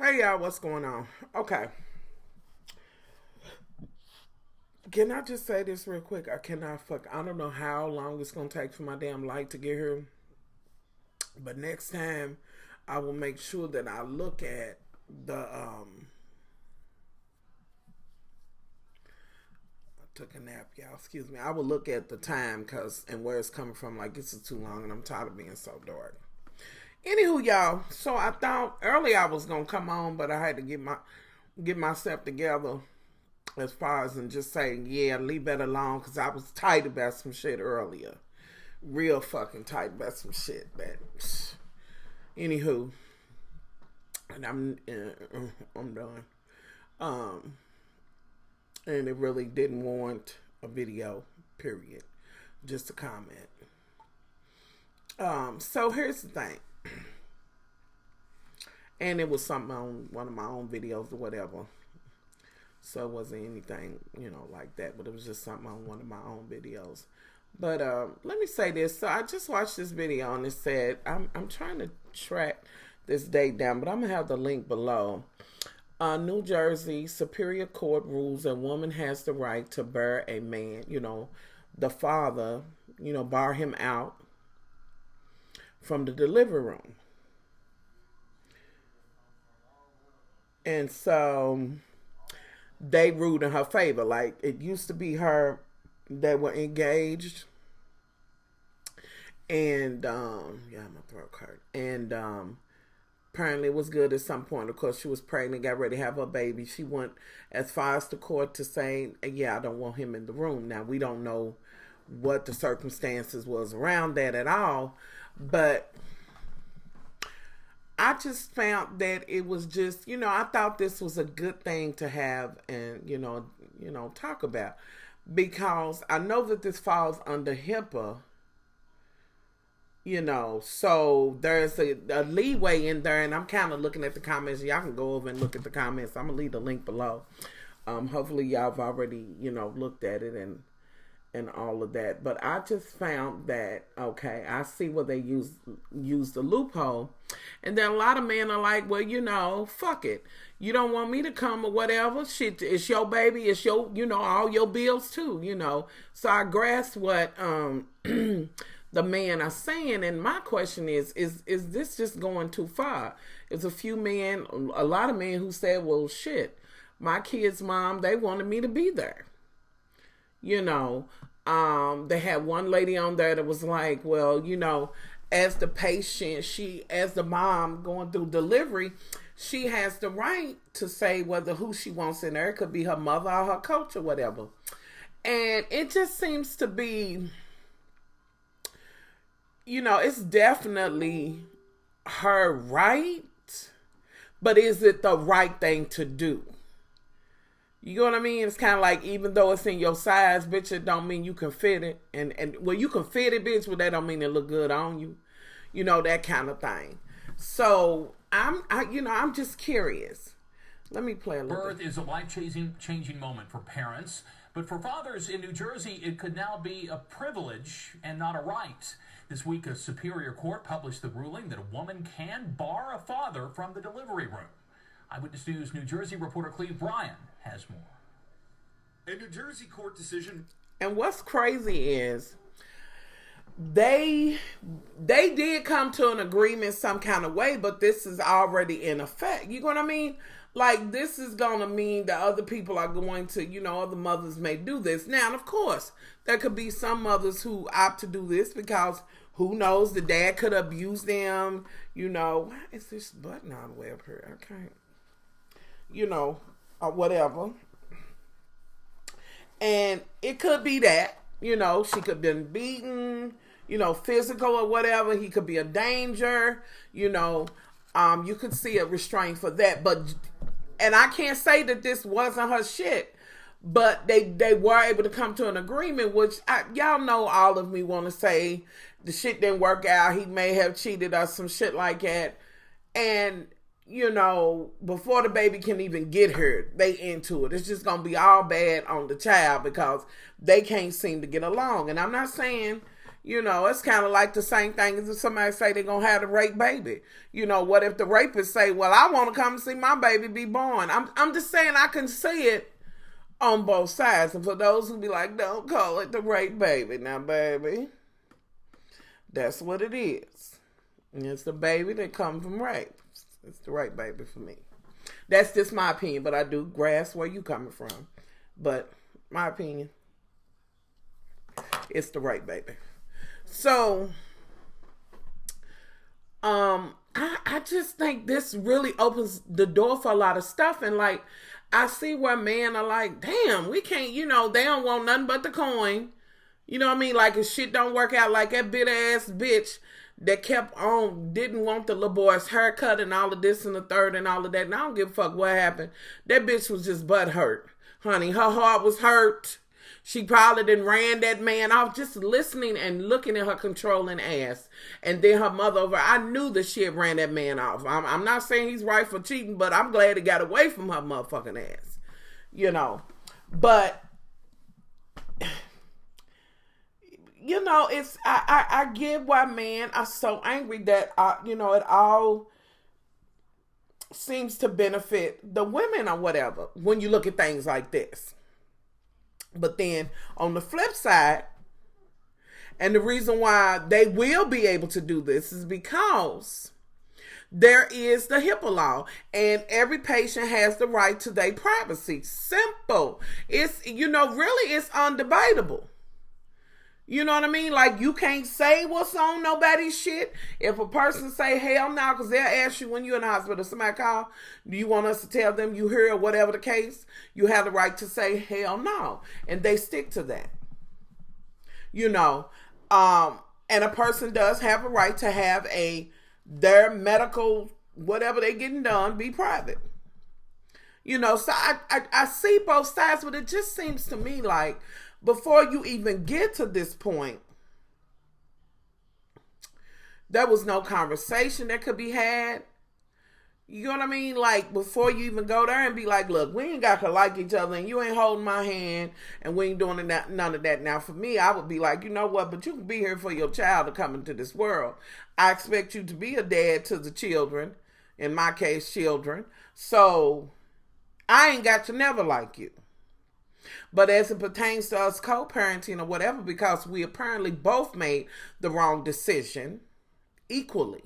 Hey y'all, what's going on? Okay. Can I just say this real quick? I don't know how long it's gonna take for my damn light to get here. But next time I will make sure that I look at the I took a nap, y'all. Excuse me. I will look at the time and where it's coming from. Like this is too long and I'm tired of being so dark. Anywho, y'all, so I thought earlier I was gonna come on, but I had to get myself together as far as and just saying, yeah, leave that alone because I was tight about some shit earlier. Real fucking tight about some shit that anywho. And I'm done. And it really didn't warrant a video, period. Just a comment. So here's the thing. And it was something on one of my own videos or whatever. So it wasn't anything, like that. But it was just something on one of my own videos. But let me say this. So I just watched this video and it said, I'm trying to track this date down, but I'm going to have the link below. New Jersey Superior Court rules a woman has the right to bar a man, the father, bar him out from the delivery room. And so they ruled in her favor. Like it used to be her, they were engaged. And my throat hurt. And apparently it was good at some point. Of course, she was pregnant, got ready to have her baby. She went as far as the court to say, yeah, I don't want him in the room. Now, we don't know what the circumstances was around that at all. But I just found that it was just, I thought this was a good thing to have and, talk about. Because I know that this falls under HIPAA. So there's a leeway in there, and I'm kind of looking at the comments. Y'all can go over and look at the comments. I'm gonna leave the link below. Hopefully y'all have already, looked at it and all of that. But I just found that, okay, I see where they use the loophole. And then a lot of men are like, well, fuck it. You don't want me to come or whatever. Shit, it's your baby. It's your, all your bills too, So I grasp what the men are saying, and my question is this just going too far? There's a few men, a lot of men who said, well, shit, my kid's mom, they wanted me to be there. They had one lady on there that was like, well, as the patient, as the mom going through delivery, she has the right to say who she wants in there. It could be her mother or her coach or whatever. And it just seems to be, it's definitely her right, but is it the right thing to do? You know what I mean? It's kind of like, even though it's in your size, bitch, it don't mean you can fit it. And well, you can fit it, bitch, but that don't mean it look good on you. That kind of thing. So I'm just curious. Let me play a little bit. Birth is a life-changing moment for parents, but for fathers in New Jersey, it could now be a privilege and not a right. This week, a Superior Court published the ruling that a woman can bar a father from the delivery room. Eyewitness News New Jersey reporter Cleve Bryan has more. A New Jersey court decision. And what's crazy is they did come to an agreement some kind of way, but this is already in effect. You know what I mean? Like, this is going to mean that other people are going to, other mothers may do this. Now, and of course, there could be some mothers who opt to do this because who knows, the dad could abuse them, Why is this button all the way up here? I can't, or whatever. And it could be that, she could have been beaten, physical or whatever. He could be a danger, you could see a restraint for that. And I can't say that this wasn't her shit, but they were able to come to an agreement, which y'all know all of me want to say the shit didn't work out. He may have cheated or some shit like that. And, before the baby can even get here, they into it. It's just going to be all bad on the child because they can't seem to get along. And I'm not saying, You know, it's kind of like the same thing as if somebody say they're going to have a rape baby. You know, what if the rapist say, well, I want to come and see my baby be born. I'm just saying I can see it on both sides. And for those who be like, don't call it the rape baby. Now, baby, that's what it is. And it's the baby that comes from rape. It's the rape baby for me. That's just my opinion, but I do grasp where you coming from. But my opinion, it's the rape baby. So, I just think this really opens the door for a lot of stuff. And like, I see where men are like, damn, we can't, you know, they don't want nothing but the coin. You know what I mean? Like, if shit don't work out, like that bitter ass bitch that kept on, didn't want the little boy's haircut and all of this and the third and all of that. And I don't give a fuck what happened. That bitch was just butt hurt. Honey, her heart was hurt. She probably done ran that man off, just listening and looking at her controlling ass. And then her mother over, I knew that she had ran that man off. I'm not saying he's right for cheating, but I'm glad he got away from her motherfucking ass. You know. But, you know, it's, I get why men are so angry that, you know, it all seems to benefit the women or whatever when you look at things like this. But then on the flip side, and the reason why they will be able to do this is because there is the HIPAA law, and every patient has the right to their privacy. Simple. It's, you know, really it's undebatable. You know what I mean? Like, you can't say what's on nobody's shit. If a person say hell no, because they'll ask you when you're in the hospital, somebody call, do you want us to tell them you heard, whatever the case? You have the right to say hell no. And they stick to that. You know, and a person does have a right to have their medical, whatever they getting done, be private. You know, so I see both sides, but it just seems to me like, before you even get to this point, there was no conversation that could be had. You know what I mean? Like, before you even go there and be like, look, we ain't got to like each other, and you ain't holding my hand, and we ain't doing none of that. Now, for me, I would be like, you know what? But you can be here for your child to come into this world. I expect you to be a dad to the children, in my case, children. So, I ain't got to never like you. But as it pertains to us co-parenting or whatever, because we apparently both made the wrong decision equally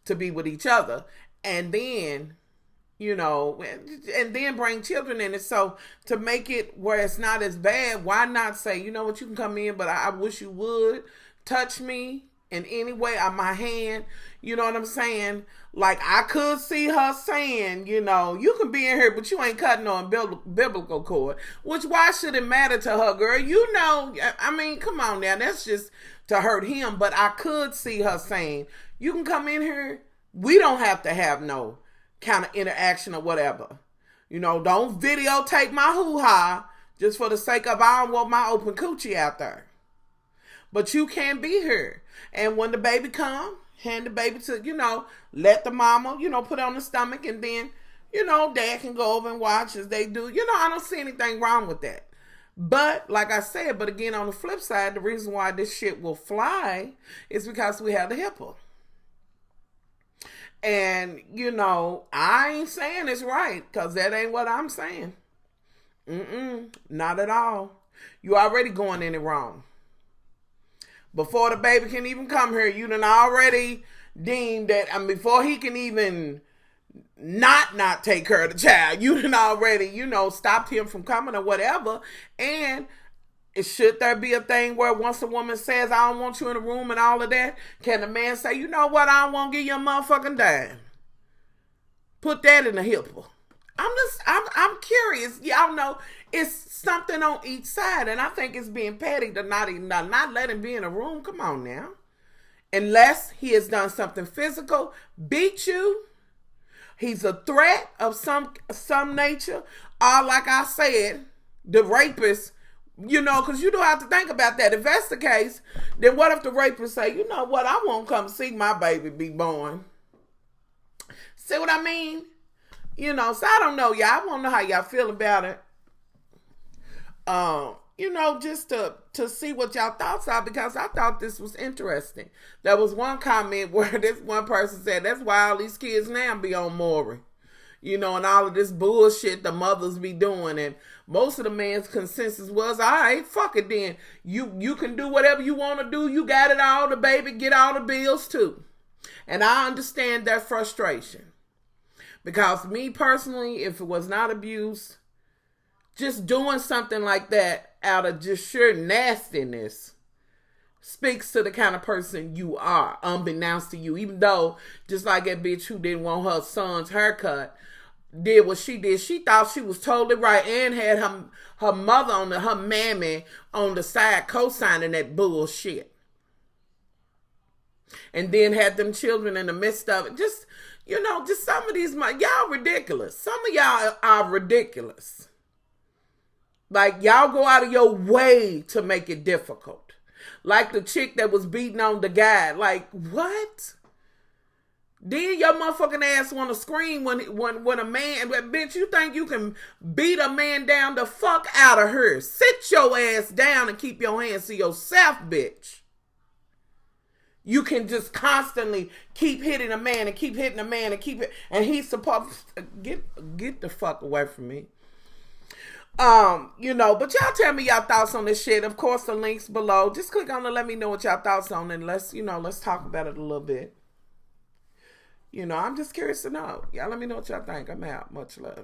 to be with each other, and then, you know, and then bring children in it. So to make it where it's not as bad, why not say, you know what, you can come in, but I wish you would touch me in any way on my hand. You know what I'm saying? Like, I could see her saying, you know, you can be in here, but you ain't cutting on biblical cord. Which, why should it matter to her, girl? You know, I mean, come on now. That's just to hurt him. But I could see her saying, you can come in here. We don't have to have no kind of interaction or whatever. You know, don't videotape my hoo-ha just for the sake of I don't want my open coochie out there. But you can be here. And when the baby come, hand the baby to, you know, let the mama, you know, put on the stomach, and then, you know, dad can go over and watch as they do. You know, I don't see anything wrong with that. But, like I said, but again, on the flip side, the reason why this shit will fly is because we have the HIPAA. And, you know, I ain't saying it's right, because that ain't what I'm saying. Not at all. You already going in it wrong. Before the baby can even come here, you done already deemed that, before he can even not take care of the child, you done already, you know, stopped him from coming or whatever. And should there be a thing where once a woman says, I don't want you in the room and all of that, can the man say, you know what, I don't want to give you a motherfucking dime? Put that in the HIPAA. I'm curious. Y'all know it's something on each side, and I think it's being petty to not let him be in a room. Come on now. Unless he has done something physical, beat you, he's a threat of some nature, or like I said, the rapist, you know, because you don't have to think about that. If that's the case, then what if the rapist say, you know what, I won't come see my baby be born? See what I mean? You know, so I don't know, y'all. I want to know how y'all feel about it. just to see what y'all thoughts are, because I thought this was interesting. There was one comment where this one person said, that's why all these kids now be on Maury. And all of this bullshit the mothers be doing. And most of the man's consensus was, all right, fuck it then. You can do whatever you want to do. You got it all, the baby, get all the bills too. And I understand that frustration. Because me personally, if it was not abuse, just doing something like that out of just sheer nastiness speaks to the kind of person you are, unbeknownst to you. Even though, just like that bitch who didn't want her son's haircut, did what she did. She thought she was totally right and had her mother her mammy on the side co-signing that bullshit. And then had them children in the midst of it. Just some of these, y'all ridiculous. Some of y'all are ridiculous. Like, y'all go out of your way to make it difficult. Like the chick that was beating on the guy. Like, what? Then your motherfucking ass want to scream when a man, bitch, you think you can beat a man down? The fuck out of her. Sit your ass down and keep your hands to yourself, bitch. You can just constantly keep hitting a man and keep hitting a man and he's supposed to get the fuck away from me. But y'all tell me y'all thoughts on this shit. Of course, the link's below. Just click on it, let me know what y'all thoughts on, and let's talk about it a little bit. I'm just curious to know. Y'all let me know what y'all think. I'm out. Much love.